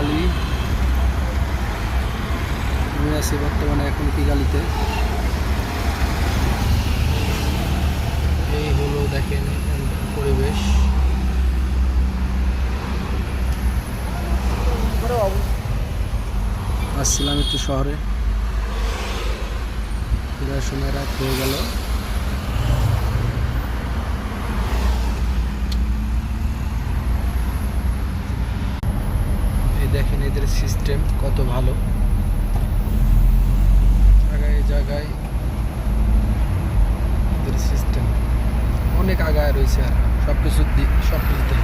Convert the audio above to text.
Kigali. আমি আছি বর্তমানে এখন কিগালিতে। এই হলো দেখেন পরিবেশ। আসছিলাম একটু শহরে, ফেরার সময় রাত হয়ে গেল। এই দেখেন এদের সিস্টেম কত ভালো, জায়গায় জায়গায় এদের সিস্টেম অনেক আগায় রয়েছে আর সবকিছুতে।